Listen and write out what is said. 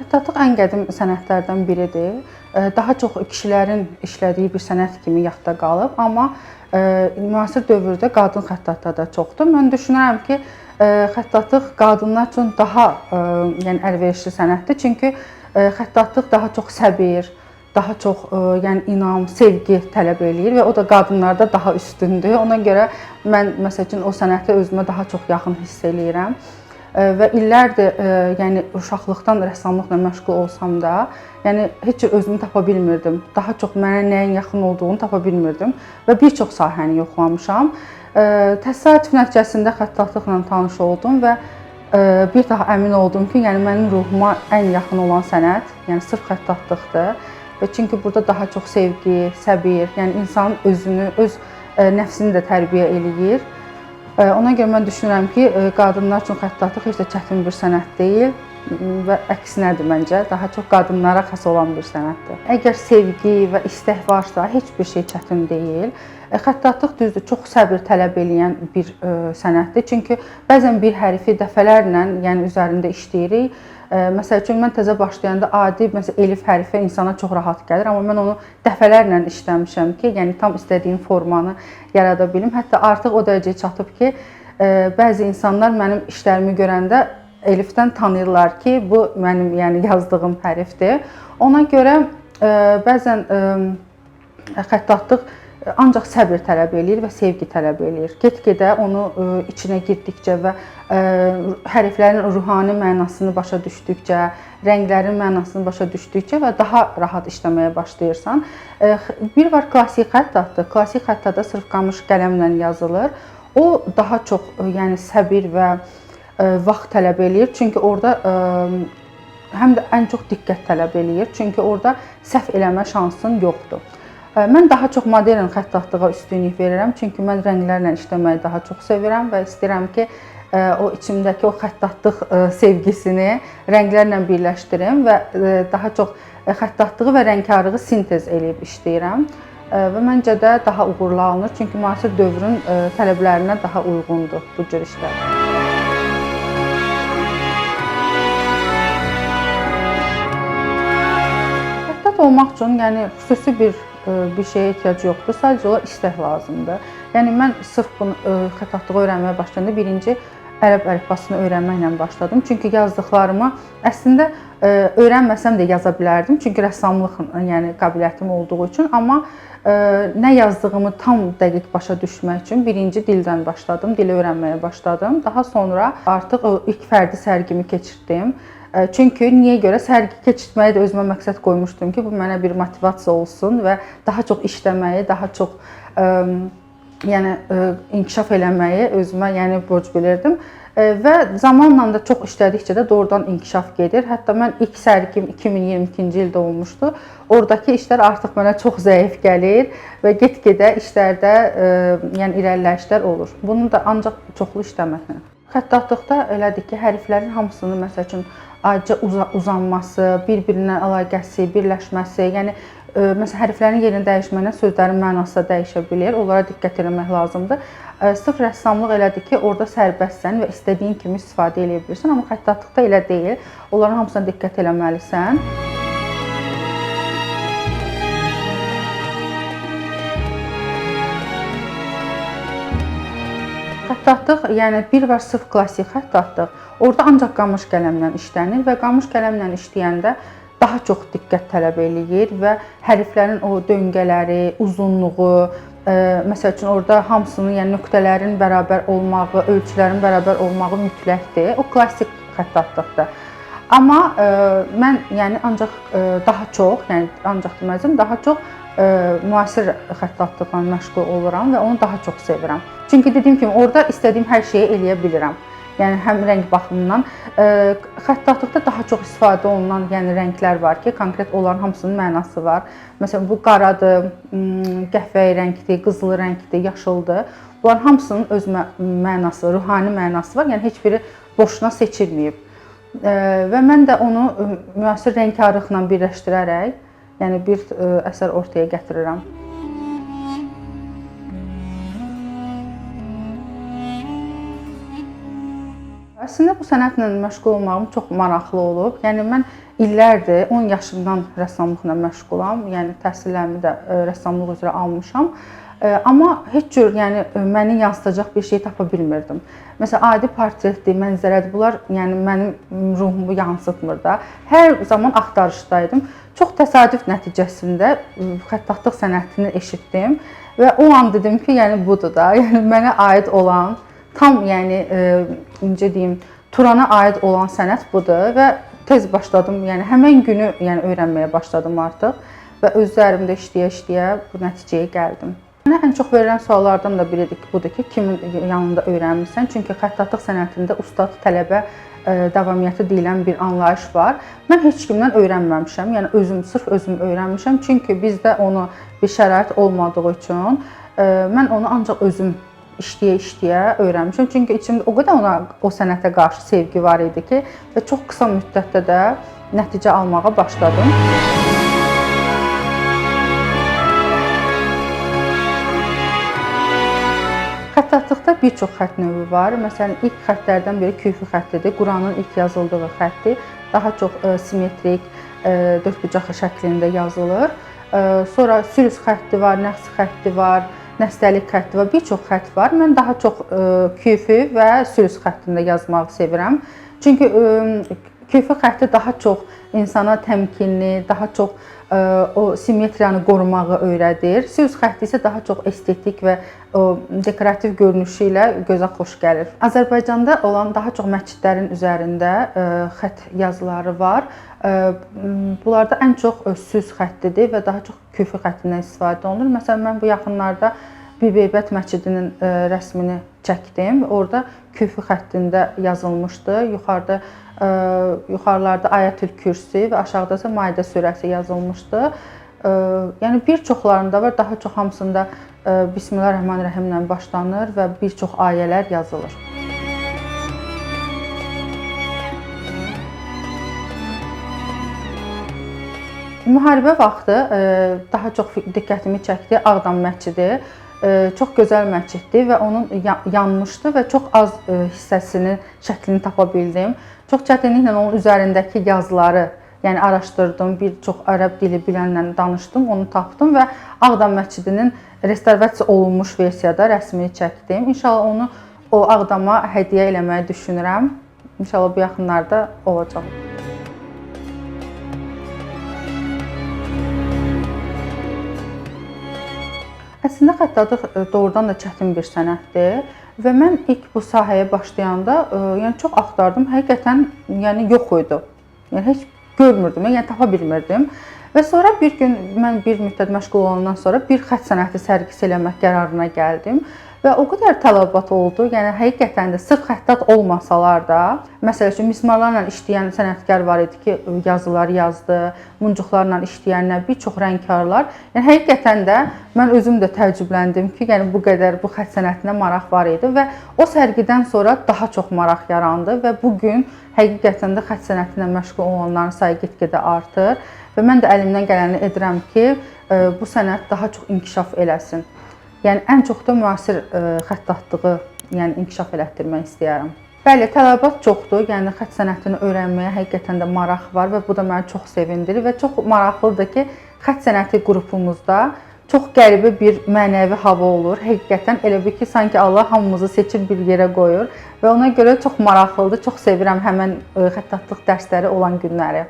Xəttatlıq ən qədim sənətlərdən biridir. Daha çox kişilərin işlədiyi bir sənət kimi yadda qalıb, amma müasir dövrdə qadın xəttatlar da çoxdur. Mən düşünürəm ki, xəttatlıq qadınlar üçün daha yəni əlverişli sənətdir. Çünki xəttatlıq daha çox səbir, daha çox yəni inam, sevgi tələb eləyir və o da qadınlarda daha üstündür. Ona görə mən məsəl üçün o sənəti özümə daha çox yaxın hiss eləyirəm. Və illərdir yəni uşaqlıqdan rəssamlıqla məşğul olsam da, yəni heç cür özümü tapa bilmirdim. Daha çox mənə nəyin yaxın olduğunu tapa bilmirdim və bir çox sahəni yoxlamışam. Təsadüf nəticəsində xəttatlıqla tanış oldum və bir daha əmin oldum ki, yəni mənim ruhuma ən yaxın olan sənət, yəni sırf xəttatlıqdır. Və çünki burada daha çox sevgi, səbir, yəni insanın özünü, öz nəfsini də tərbiyə eləyir. Ona görə mən düşünürəm ki, qadınlar üçün xəttatlıq heç də çətin bir sənət deyil və əksinədir məncə, daha çox qadınlara xas olan bir sənətdir. Əgər sevgi və istək varsa, heç bir şey çətin deyil. Xəttatlıq düzdür, çox səbir tələb eləyən bir sənətdir. Çünki bəzən bir hərfi dəfələrlə, yəni üzərində işləyirik. Məsəl üçün, mən təzə başlayanda adi elif hərfi insana çox rahat gəlir, amma mən onu dəfələrlə işləmişəm ki, yəni tam istədiyim formanı yarada bilim. Hətta artıq o dərəcəyə çatıb ki, bəzi insanlar mənim işlərimi görəndə elifdən tanıyırlar ki, bu mənim yəni yazdığım hərfdir. Ona görə bəzən xəttatlıq ancaq səbir tələb eləyir və sevgi tələb eləyir. Get-gedə onu içinə girdikcə və hərflərin ruhani mənasını başa düşdükcə, rənglərin mənasını başa düşdükcə və daha rahat işləməyə başlayırsan. Bir var klassik xəttatlıq. Klassik xəttatda sırf qamış qələmlə yazılır. O daha çox yəni səbir və vaxt tələb eləyir. Çünki orada həm də ən çox diqqət tələb eləyir. Çünki orada səhv eləmə şansın yoxdur. Mən daha çox modern xəttatlığa üstünlük verirəm. Çünki mən rənglərlə işləməyi daha çox sevirəm və istəyirəm ki, o içimdəki o xəttatlıq sevgisini rənglərlə birləşdirim və daha çox xəttatlığı və rəngkarlığı sintez eləyib işləyirəm. Və məncə də daha uğurlu alınır. Çünki müasir dövrün tələblərinə daha uyğundur bu cür işlər. Xəttat olmaq üçün yəni xüsusi bir şeyə ehtiyac yoxdur. Sadəcə olaraq istək lazımdır. Yəni mən sırf bunu xəttatlığı öyrənməyə başlayanda birinci ərəb əlifbasını öyrənməklə başladım. Çünki yazdıqlarımı əslində öyrənməsəm də yaza bilərdim. Çünki rəssamlıq yəni qabiliyyətim olduğu üçün, amma nə yazdığımı tam dəqiq başa düşmək üçün birinci dildən başladım, dili öyrənməyə başladım. Daha sonra artıq o ilk fərdi sərgimi keçirtdim. Çünki niyə görə sərgi keçirtməyi də özümə məqsəd qoymuşdum ki, bu mənə bir motivasiya olsun və daha çox işləməyi, daha çox yəni inkişaf eləməyi özümə yəni borc bilirdim. Və zamanla da çox işlədikcə də doğrudan inkişaf gedir. Hətta mən ilk sərgim 2022-ci ildə olmuşdu. Oradakı işlər artıq mənə çox zəif gəlir və get-gedə işlərdə yəni irəliləyişlər olur. Bunu da ancaq çoxlu işləməklə. Xəttatlıqda elədir ki, hərflərin hamısını məsəl üçün ayrıca uzanması, bir-birinə əlaqəsi, birləşməsi, yəni məsələn hərflərin yerini dəyişməklə sözlərin mənası da dəyişə bilər. Onlara diqqət etmək lazımdır. Sırf rəssamlıq elədir ki, orada sərbəstsən və istədiyin kimi istifadə edə bilirsən, amma xəttatlıqda elə deyil. Onların hamısına diqqət etməlisən. Xəttatlıq, yəni bir var sırf klassik xəttatlıq. Orada ancaq qamış qələmlə işlənir və qamış qələmlə işləyəndə daha çox diqqət tələb eləyir və hərflərin o döngələri, uzunluğu, məsəl üçün orada hamısının, yəni nöqtələrin bərabər olmağı, ölçülərin bərabər olmağı mütləqdir. O klassik xəttatlıqdır. Amma mən yəni ancaq daha çox, yəni ancaq deməzdim, daha çox müasir xəttatlıqla məşğul oluram və onu daha çox sevirəm. Çünki dediyim kimi orada istədiyim hər şeyi eləyə bilirəm. Yəni həm rəng baxımından xəttatlıqda daha çox istifadə olunan yəni rənglər var ki, konkret onların hamısının mənası var. Məsələn bu qaradır, qəhvəyi rəngdir, qızılı rəngdir, yaşıldır. Bunların hamısının öz mənası, ruhani mənası var. Yəni heç biri boşuna seçilməyib. Və mən də onu müasir rəngkarlıqla birləşdirərək, yəni bir əsər ortaya gətirirəm. Əslində bu sənətlə məşğul olmağım çox maraqlı olub. Yəni mən illərdir 10 yaşımdan rəssamlıqla məşğulam. Yəni təhsillərimi də rəssamlıq üzrə almışam. Amma heç cür yəni məni yansıdacaq bir şey tapa bilmirdim. Məsələn, adi portretdir, mənzərədir. Bunlar yəni mənim ruhumu yansıtmır da. Hər zaman axtarışdaydım. Çox təsadüf nəticəsində xəttatlıq sənətini eşitdim və o an dedim ki, yəni budur da. Yəni mənə aid olan, tam yəni necə deyim, Turana aid olan sənət budur və tez başladım. Yəni həmin günü yəni öyrənməyə başladım artıq və öz üzərimdə işləyə-işləyə bu nəticəyə gəldim. Mənə ən çox verilən suallardan da biri budur ki, kimin yanında öyrənmirsən? Çünki xəttatlıq sənətində ustad-tələbə davamiyyəti deyilən bir anlayış var. Mən heç kimdən öyrənməmişəm. Yəni sırf özüm öyrənmişəm. Çünki bizdə onu bir şərait olmadığı üçün mən onu ancaq özüm işləyə-işləyə öyrənmişəm. Çünki içimdə o qədər o sənətə qarşı sevgi var idi ki, və çox qısa müddətdə də nəticə almağa başladım. Xəttatlıqda bir çox xətt növü var. Məsələn, ilk xəttlərdən biri küfi xəttidir. Quranın ilk yazıldığı xətti. Daha çox simmetrik, dördbucaq şəklində yazılır. Sonra sülüs xətti var, nəqs xətti var, nəstəlik xətti var. Bir çox xətt var. Mən daha çox küfi və sülüs xəttində yazmağı sevirəm. Çünki küfi xətti daha çox insana təmkinli, daha çox o simmetriyanı qorumağı öyrədir. Sülüs xətti isə daha çox estetik və o dekorativ görünüşü ilə gözə xoş gəlir. Azərbaycanda olan daha çox məscidlərin üzərində xətt yazıları var. Bunlarda ən çox sülüs xəttidir və daha çox küfi xəttindən istifadə olunur. Məsələn, mən bu yaxınlarda Bibi-Heybət məscidinin rəsmini çəkdim. Orada küfi xəttində yazılmışdı. Yuxarılarda Ayətül Kürsi və aşağıda isə Maidə surəsi yazılmışdı. Yəni bir çoxlarında var, daha çox hamısında Bismillahirrahmanirrahim ilə başlanır və bir çox ayələr yazılır. Müharibə vaxtı daha çox diqqətimi çəkdi Ağdam məscidi. Çox gözəl məsciddir və onun yanmışdı və çox az hissəsinin şəklini tapa bildim. Çox çətinliklə onun üzərindəki yazıları yəni araşdırdım, bir çox ərəb dili bilənlə danışdım, onu tapdım və Ağdam məscidinin restavrasiya olunmuş versiyada rəsmini çəkdim. İnşallah onu o Ağdama hədiyyə eləməyi düşünürəm. İnşallah bu yaxınlarda olacaq. Əslində xəttatlıq doğrudan da çətin bir sənətdir və mən ilk bu sahəyə başlayanda yəni çox axtardım. Həqiqətən yəni yox idi. Yəni heç görmürdüm, yəni tapa bilmirdim. Və sonra bir gün mən bir müddət məşğul olandan sonra bir xətt sənəti sərgisi eləmək qərarına gəldim. Və o qədər tələbat oldu. Yəni həqiqətən də sırf xəttat olmasalar da, məsəl üçün mismarlarla işləyən sənətkar var idi ki, yazılar yazdı, muncuqlarla işləyənlər, bir çox rəngkarlar. Yəni həqiqətən də mən özüm də təəccübləndim ki, yəni bu qədər bu xətt sənətinə maraq var idi və o sərgidən sonra daha çox maraq yarandı və bu gün həqiqətən də xətt sənəti ilə məşğul olanların sayı get-gedə artır və mən də əlimdən gələni edirəm ki, bu sənət daha çox inkişaf eləsin. Yəni ən çox da müasir xəttatlığı yəni inkişaf elətdirmək istəyirəm. Bəli, tələbat çoxdur. Yəni xətt sənətini öyrənməyə həqiqətən də maraq var və bu da məni çox sevindirir və çox maraqlıdır ki, xətt sənəti qrupumuzda çox qəribə bir mənəvi hava olur. Həqiqətən elə bir ki, sanki Allah hamımızı seçib bir yerə qoyur və ona görə çox maraqlıdır. Çox sevirəm həmin xəttatlıq dərsləri olan günləri.